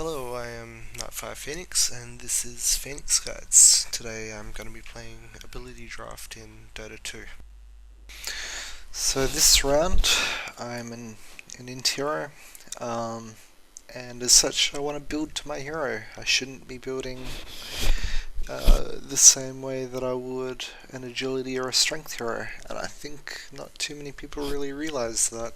Hello, I am Nightfire Phoenix, and this is Phoenix Guides. Today I'm going to be playing Ability Draft in Dota 2. So this round, I'm an int hero, and as such I want to build to my hero. I shouldn't be building the same way that I would an agility or a strength hero, and I think not too many people really realise that.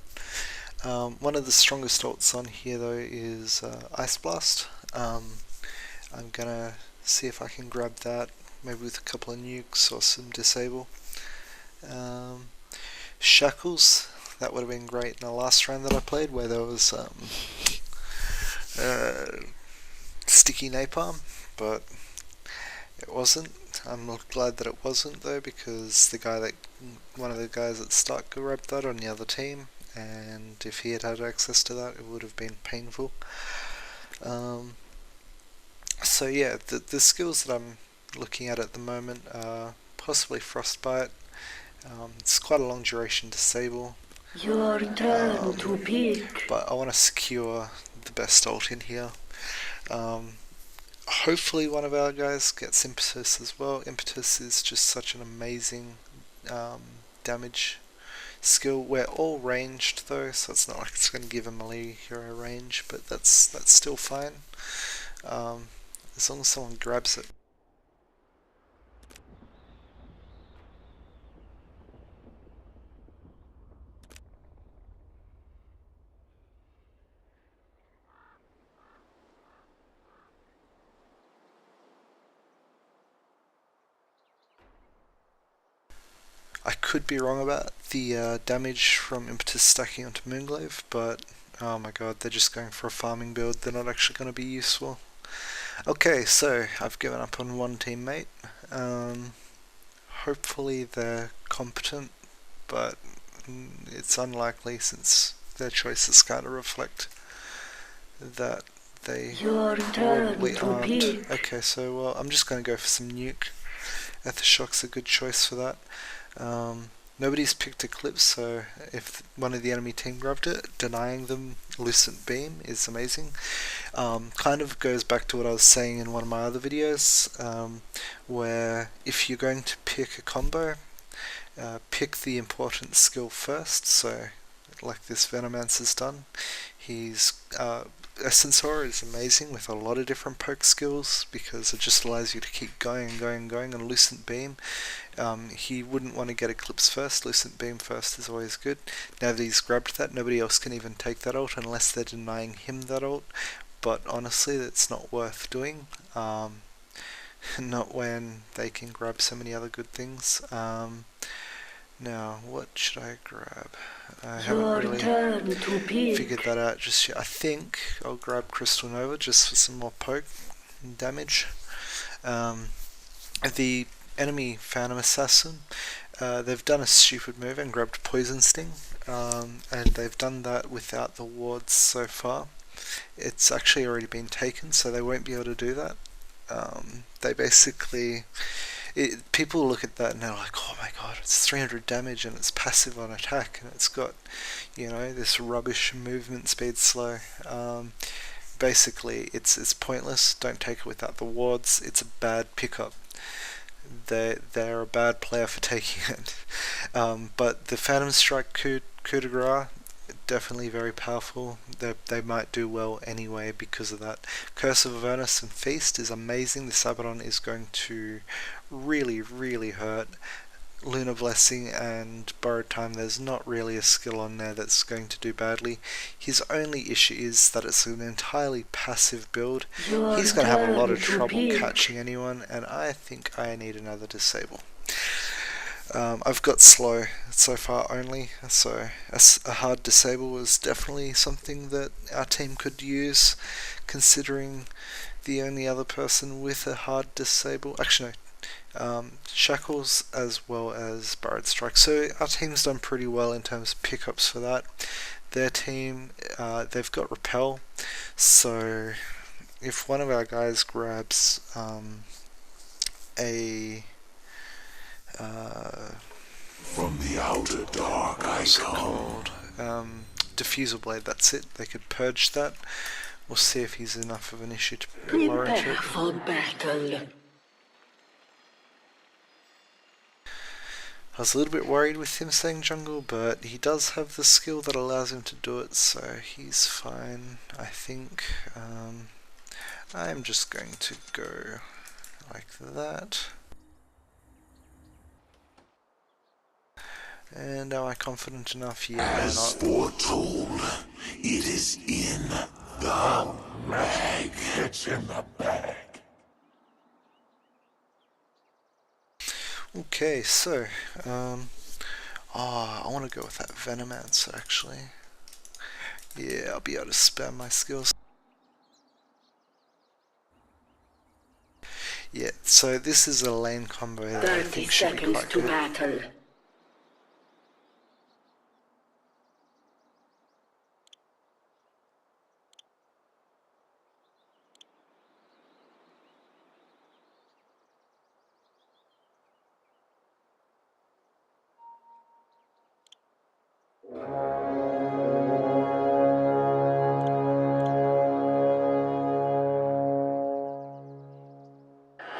One of the strongest ults on here though is IceBlast. I'm gonna see if I can grab that, maybe with a couple of nukes or some disable. Shackles, that would have been great in the last round that I played where there was sticky napalm, but it wasn't. I'm glad that it wasn't though, because one of the guys at start grabbed that on the other team, and if he had access to that it would have been painful. So yeah, the skills that I'm looking at the moment are possibly Frostbite. It's quite a long duration disable. Your turn to pick. But I want to secure the best ult in here. Hopefully one of our guys gets Impetus as well. Impetus is just such an amazing damage skill. We're all ranged though, so it's not like it's going to give a melee hero range, but that's still fine, as long as someone grabs it. I could be wrong about the damage from Impetus stacking onto Moonglaive, but oh my god, they're just going for a farming build. They're not actually going to be useful. Okay, so I've given up on one teammate. Hopefully they're competent, but it's unlikely since their choices kind of reflect that they probably aren't. Okay, so well, I'm just going to go for some nuke. Aethershock's a good choice for that. Nobody's picked Eclipse, so if one of the enemy team grabbed it, denying them Lucent Beam is amazing. Kind of goes back to what I was saying in one of my other videos, where if you're going to pick a combo, pick the important skill first. So like this Venomancer's done, he's Ascensor is amazing with a lot of different poke skills because it just allows you to keep going and going and going. And Lucent Beam, he wouldn't want to get Eclipse first. Lucent Beam first is always good. Now that he's grabbed that, nobody else can even take that ult unless they're denying him that ult. But honestly, that's not worth doing. Not when they can grab so many other good things. Now, what should I grab? I haven't really figured that out just yet. I think I'll grab Crystal Nova just for some more poke and damage. The enemy Phantom Assassin, they've done a stupid move and grabbed Poison Sting, and they've done that without the wards so far. It's actually already been taken, so they won't be able to do that. They basically... people look at that and they're like, oh my god, it's 300 damage and it's passive on attack and it's got, you know, this rubbish movement speed slow. Basically, it's pointless. Don't take it without the wards. It's a bad pickup. They're a bad player for taking it. But the Phantom Strike coup de grace, definitely very powerful. They might do well anyway because of that. Curse of Avernus and Feast is amazing. The Sabaton is going to really hurt. Lunar Blessing and Borrowed Time, there's not really a skill on there that's going to do badly. His only issue is that it's an entirely passive build. He's going to have a lot of trouble catching anyone, and I think I need another disable. I've got slow so far only, so a hard disable was definitely something that our team could use, considering the only other person with a hard disable, actually no, Shackles as well as Borrowed Strike. So our team's done pretty well in terms of pickups for that. Their team, they've got Repel, so if one of our guys grabs from the outer dark I come. Diffusal Blade, that's it. They could purge that We'll see if he's enough of an issue to warrant Prepare it. for battle. I was a little bit worried with him saying jungle, but he does have the skill that allows him to do it, so he's fine, I think. I'm just going to go like that. And am I confident enough? Yeah, As foretold, it is in the bag. It's in the bag. Okay, so, I want to go with that Venomancer actually. Yeah, I'll be able to spam my skills. Yeah, so this is a lane combo that I 30 think should be seconds quite to good. battle.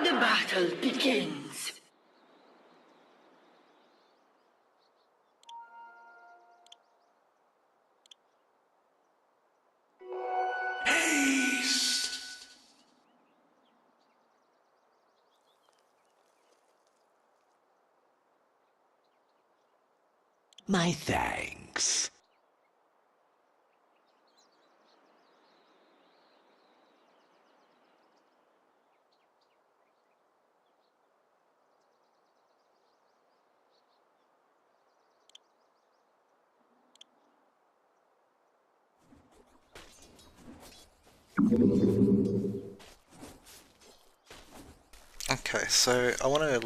The battle begins. Haste. My thanks. Okay, so I want to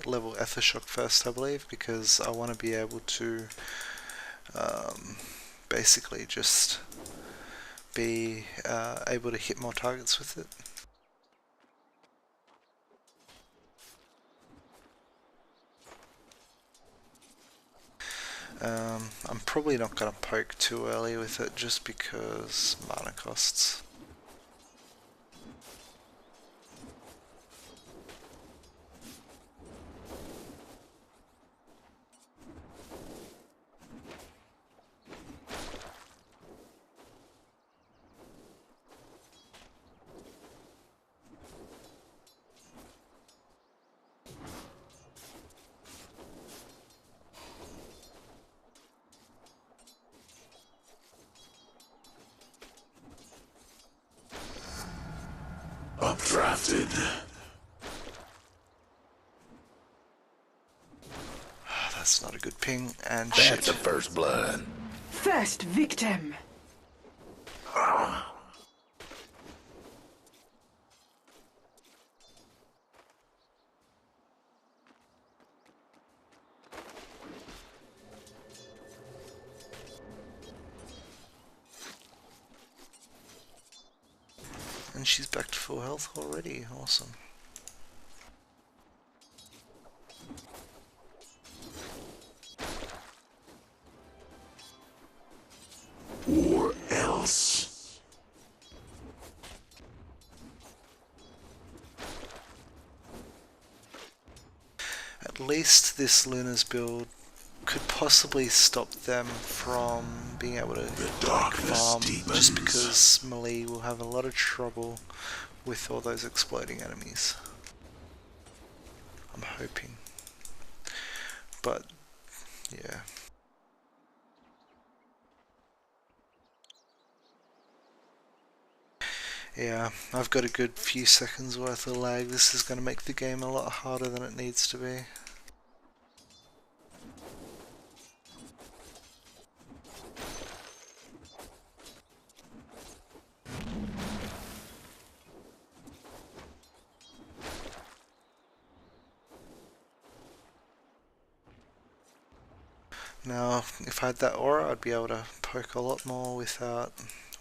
level Aethershock first, I believe, because I want to be able to basically just be able to hit more targets with it. I'm probably not going to poke too early with it just because mana costs. Updrafted. That's not a good ping, and That's shit. the first blood. First victim. And she's back to full health already, awesome. Or else. At least this Luna's build could possibly stop them from being able to farm, just because melee will have a lot of trouble with all those exploding enemies. I'm hoping. But, yeah. Yeah, I've got a good few seconds worth of lag. This is going to make the game a lot harder than it needs to be. Now, if I had that aura, I'd be able to poke a lot more without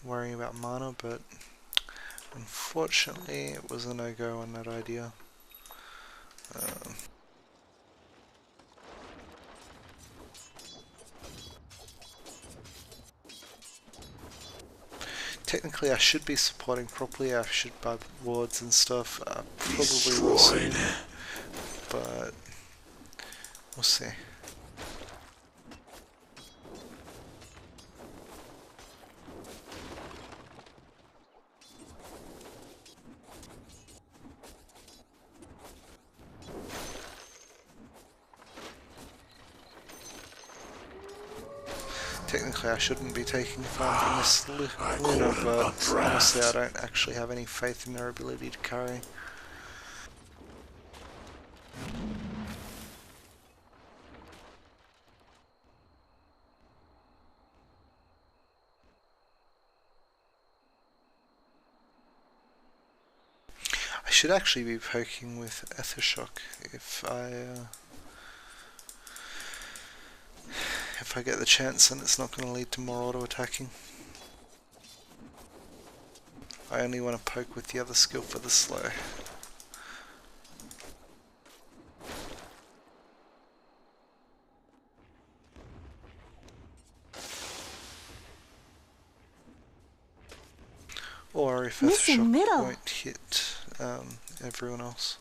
worrying about mana, but unfortunately it was a no-go on that idea. Technically I should be supporting properly, I should buy wards and stuff, probably will soon, but we'll see. Technically I shouldn't be taking farm from this Luna, but honestly I don't actually have any faith in their ability to carry. I should actually be poking with Aethershock if I get the chance and it's not going to lead to more auto attacking. I only want to poke with the other skill for the slow. Or if Aethershock won't hit everyone else.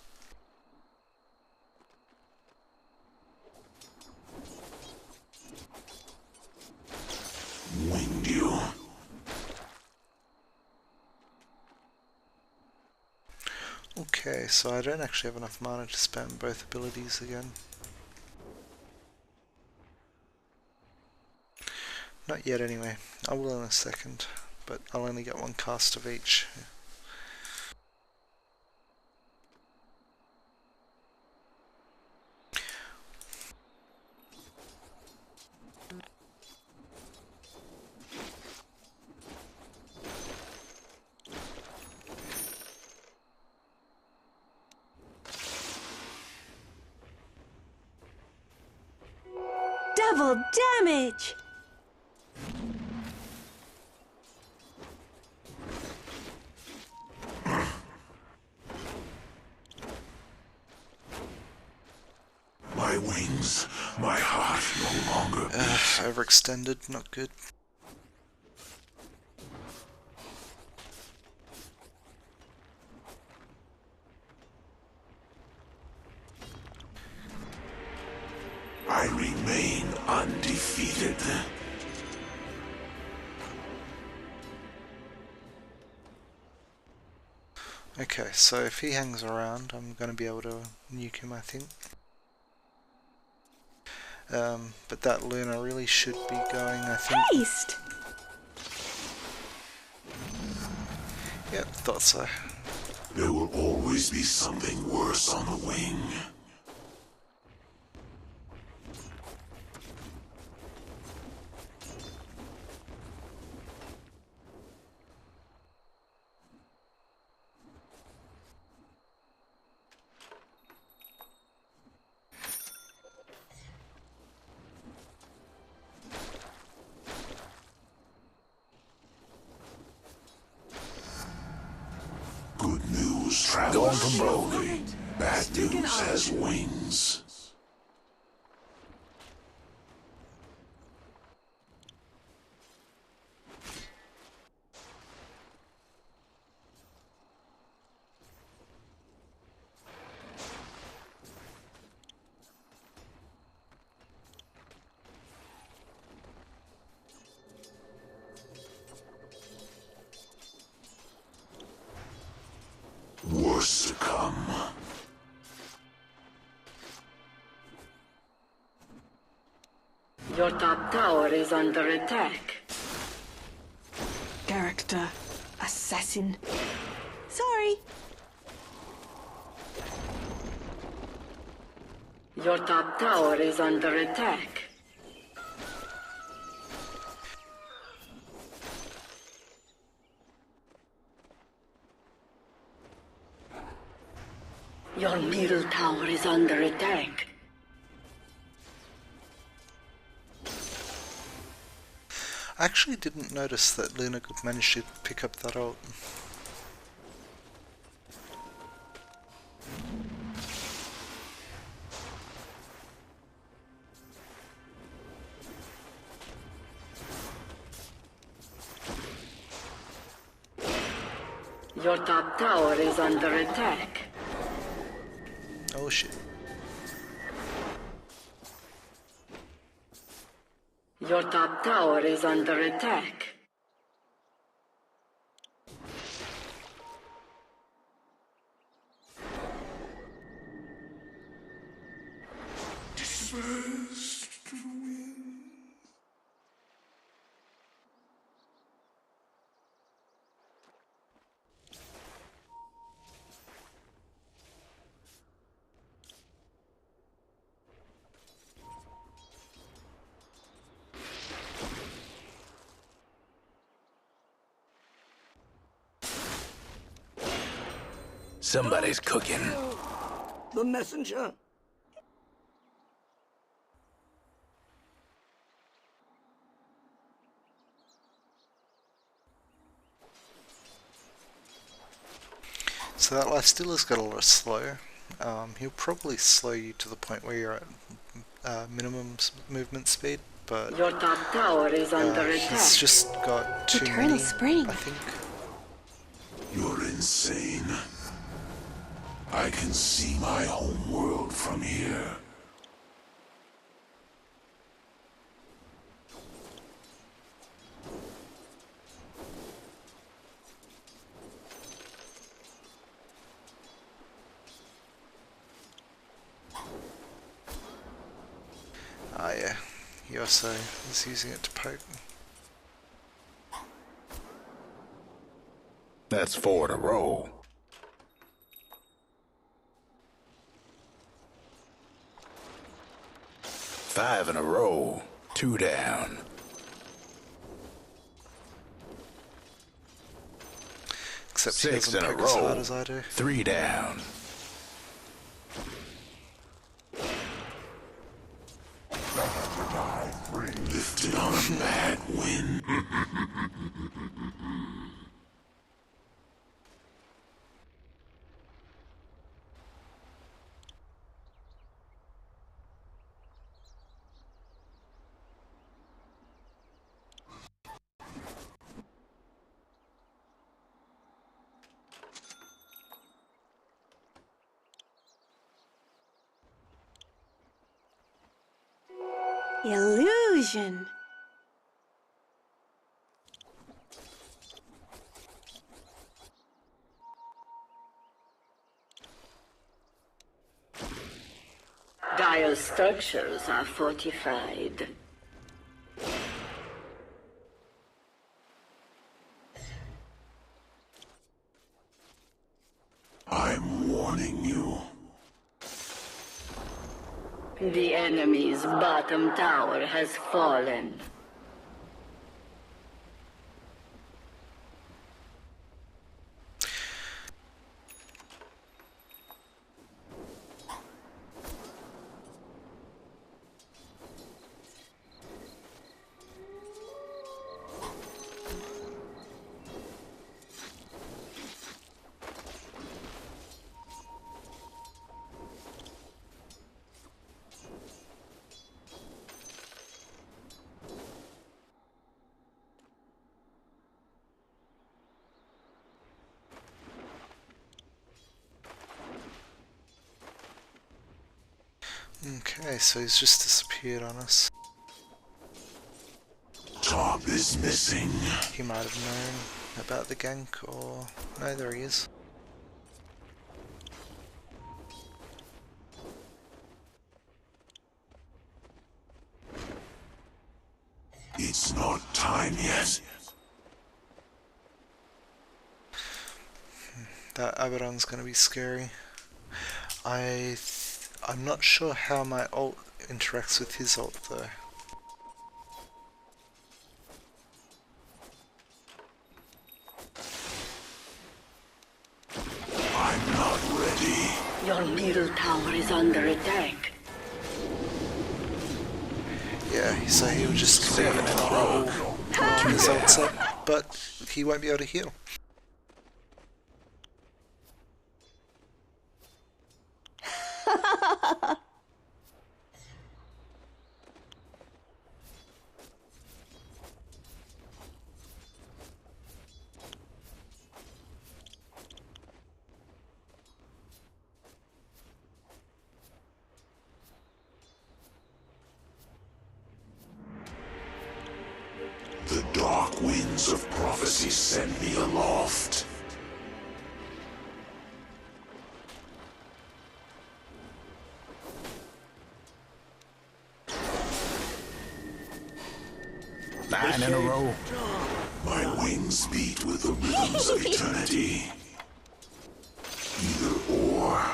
Winged you. Okay, so I don't actually have enough mana to spam both abilities again. Not yet anyway. I will in a second, but I'll only get one cast of each. Double damage! My wings, my heart no longer beats. Overextended, not good. I remain undefeated. Okay, so if he hangs around, I'm going to be able to nuke him, I think. But that Luna really should be going, I think. Haste! Yep, thought so. There will always be something worse on the wing. Good news travels slowly. Bad news has wings. Worse to come. Your top tower is under attack. Character. Assassin. Sorry. Your top tower is under attack. Your middle tower is under attack. I actually didn't notice that Luna could manage to pick up that ult. Your top tower is under attack. Oh shit. Your top tower is under attack. Somebody's cooking. The messenger. So that Lifestealer's got a lot of slow. He'll probably slow you to the point where you're at minimum movement speed, but Your top tower is under he's attack. just got too Eternal many, Spring. I think. You're insane. I can see my home world from here. Ah yeah, he also is using it to poke. That's 4 in a row. Five in a row. 2 down. Except he 6 doesn't in a poke as hard row. as I do. 3 down. Lifted on a bad wind. Illusion. Dire structures are fortified. I'm warning you. The enemy's bottom tower has fallen. Okay, so he's just disappeared on us. Top is missing. He might have known about the gank, or... No, there he is. It's not time yet. That Abaddon's gonna be scary. I'm not sure how my ult interacts with his ult though. I'm not ready. Your middle tower is under attack. Yeah, so he'll just continue to roll his ults up, but he won't be able to heal. winds of prophecy send me aloft. Nine in a row. My wings beat with the rhythms of eternity. Either or.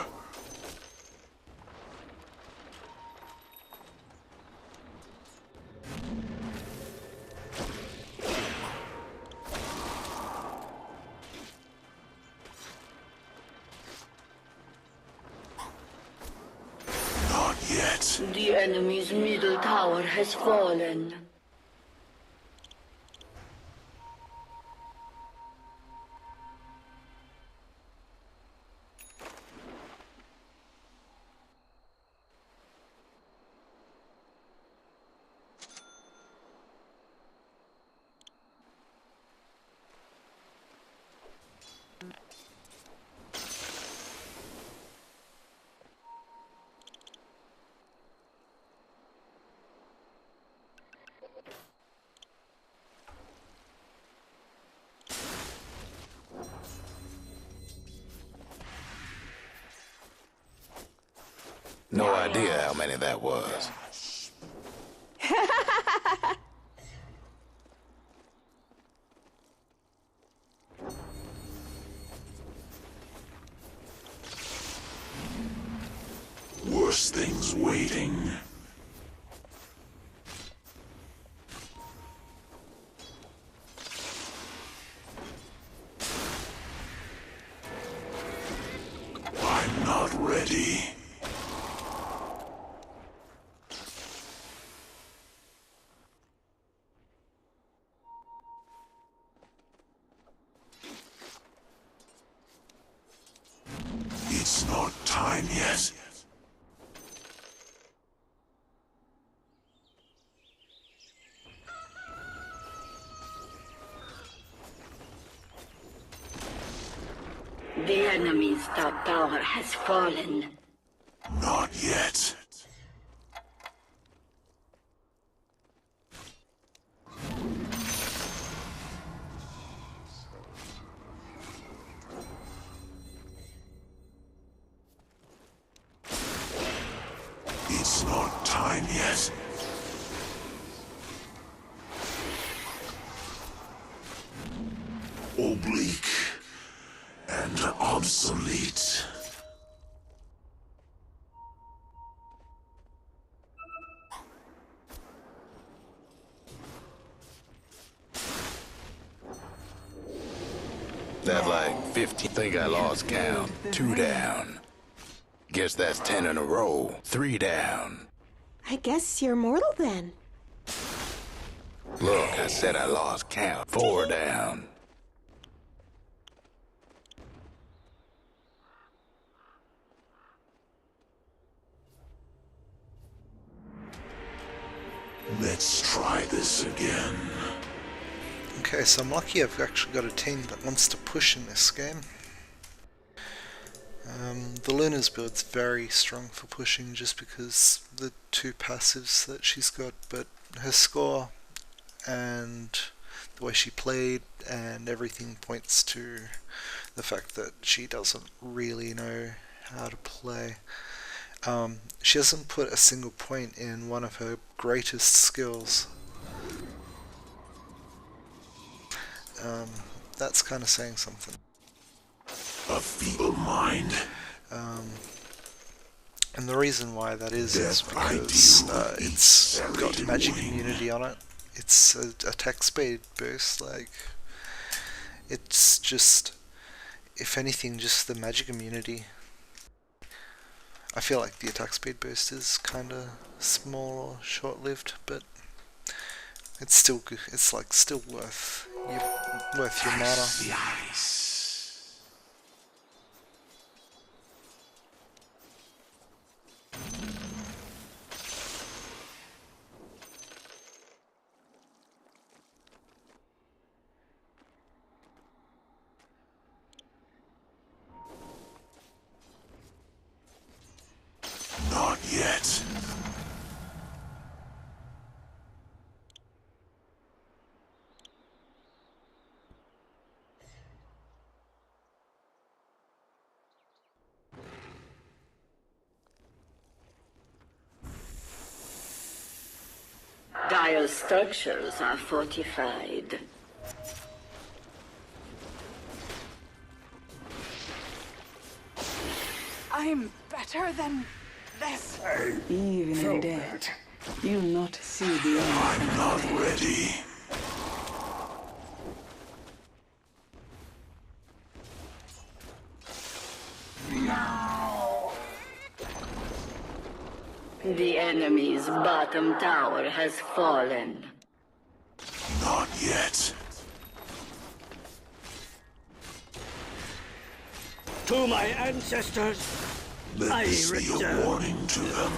Not yet. The enemy's middle tower has fallen. No idea how many that was. Worse things waiting. I'm not ready. It's not time yet. The enemy's top tower has fallen. Not yet. It's not time yet. Oblique and obsolete. That like 15. Think I lost count. 2 down. Guess that's 10 in a row. 3 down. I guess you're mortal then. Look, I said I lost count. 4 down. Let's try this again. Okay, so I'm lucky I've actually got a team that wants to push in this game. The Luna's build's very strong for pushing just because the 2 passives that she's got, but her score and the way she played and everything points to the fact that she doesn't really know how to play. She hasn't put a single point in one of her greatest skills. That's kind of saying something. A feeble mind. And the reason why that is Death because ideal it's got serrated magic wing. immunity on it. It's a attack speed boost, like, it's just, if anything, just the magic immunity. I feel like the attack speed boost is kinda small or short-lived, but it's still good. It's like still worth your mana. The ice. Not yet. Dire's structures are fortified. I'm better than this. Even in death, you'll not see the end. I'm not ready. The enemy's bottom tower has fallen. Not yet. To my ancestors, Let I this be a return. warning to them.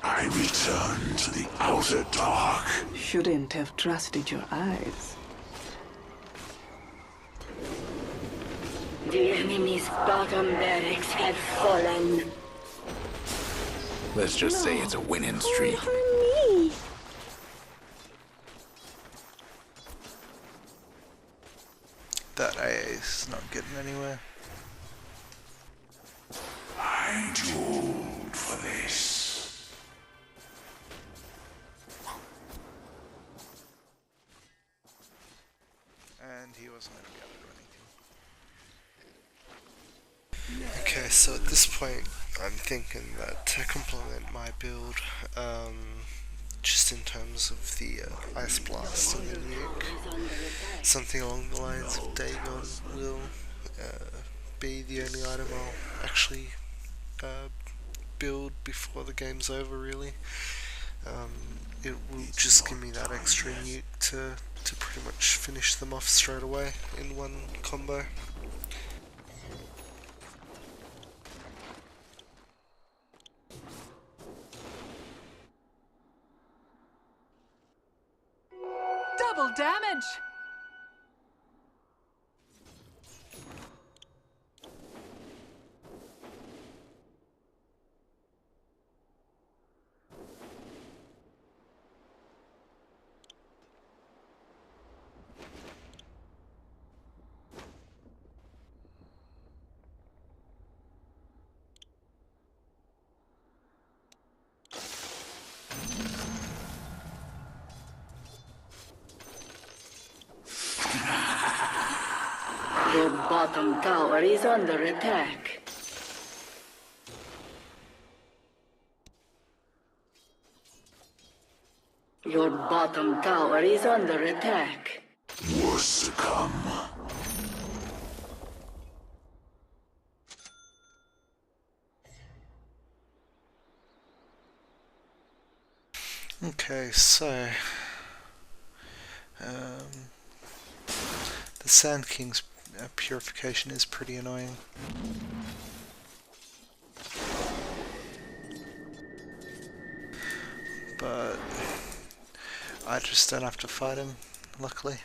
I return to the outer dark. Shouldn't have trusted your eyes. The enemy's bottom barracks have fallen. Let's just say it's a winning streak. For me. That AA is not getting anywhere. I'm too old for this. And he wasn't going to be able to do anything. Okay, so at this point, I'm thinking that to complement my build, just in terms of the IceBlast and the nuke, something along the lines of Dagon will be the only item I'll actually build before the game's over, really. It will just give me that extra nuke to pretty much finish them off straight away in one combo. Double damage! Your bottom tower is under attack. Your bottom tower is under attack. Worse to come. Okay, so the Sand King's purification is pretty annoying. But I just don't have to fight him, luckily.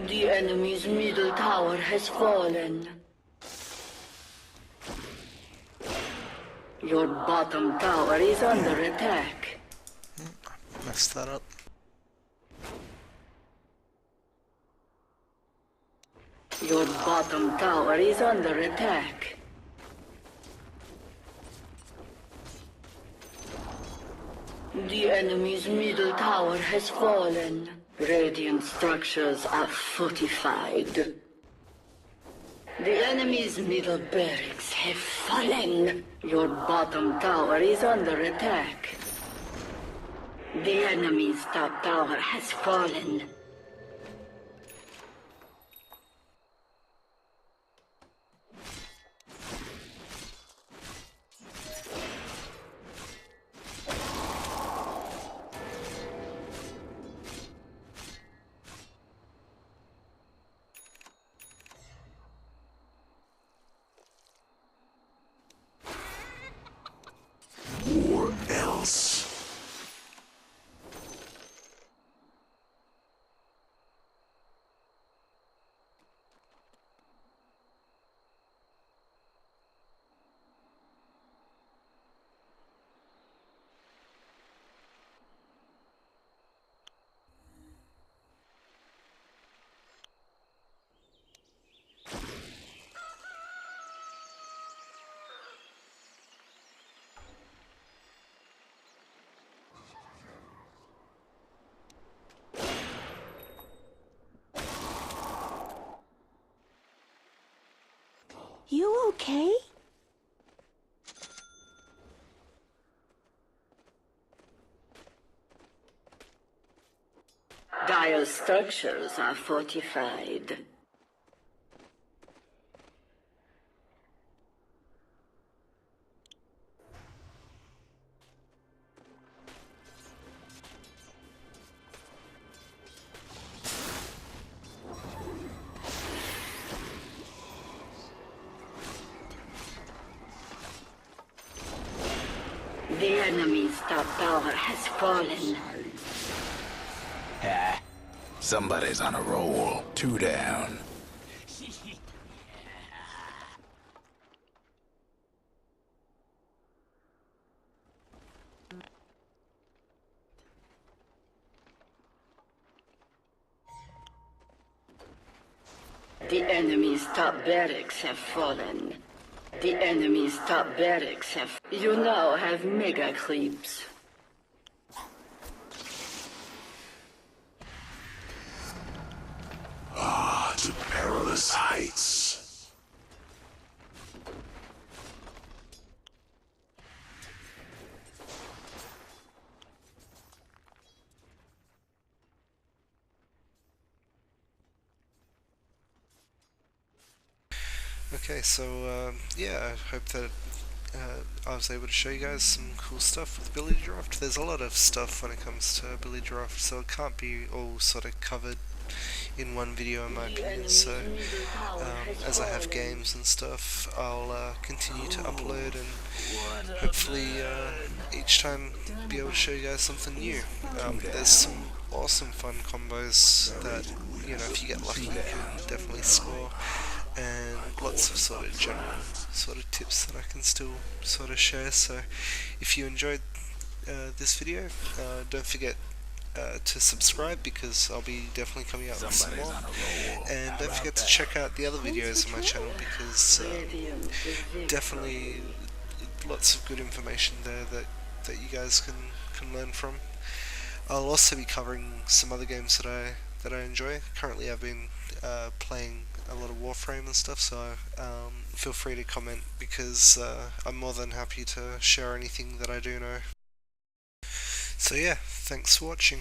The enemy's middle tower has fallen. Your bottom tower is under attack. Messed that up. Your bottom tower is under attack. The enemy's middle tower has fallen. Radiant structures are fortified. The enemy's middle barracks have fallen. Your bottom tower is under attack. The enemy's top tower has fallen. Or else. You okay? Dire structures are fortified. The enemy's top tower has fallen. Somebody's on a roll. 2 down. The enemy's top barracks have fallen. The enemy's top barracks have... You now have mega creeps. To perilous heights. Okay, so yeah, I hope that I was able to show you guys some cool stuff with ability draft. There's a lot of stuff when it comes to ability draft, so it can't be all sort of covered in one video in my opinion. So as I have games and stuff, I'll continue to upload and hopefully each time be able to show you guys something new. There's some awesome fun combos that, you know, if you get lucky you can definitely score, and lots of sort of general sort of tips that I can still sort of share. So if you enjoyed this video, don't forget to subscribe, because I'll be definitely coming out with some more, and don't forget to check out the other videos on my channel, because definitely lots of good information there that you guys can learn from. I'll also be covering some other games that I enjoy. Currently I've been playing a lot of Warframe and stuff, so feel free to comment, because I'm more than happy to share anything that I do know. So yeah, thanks for watching.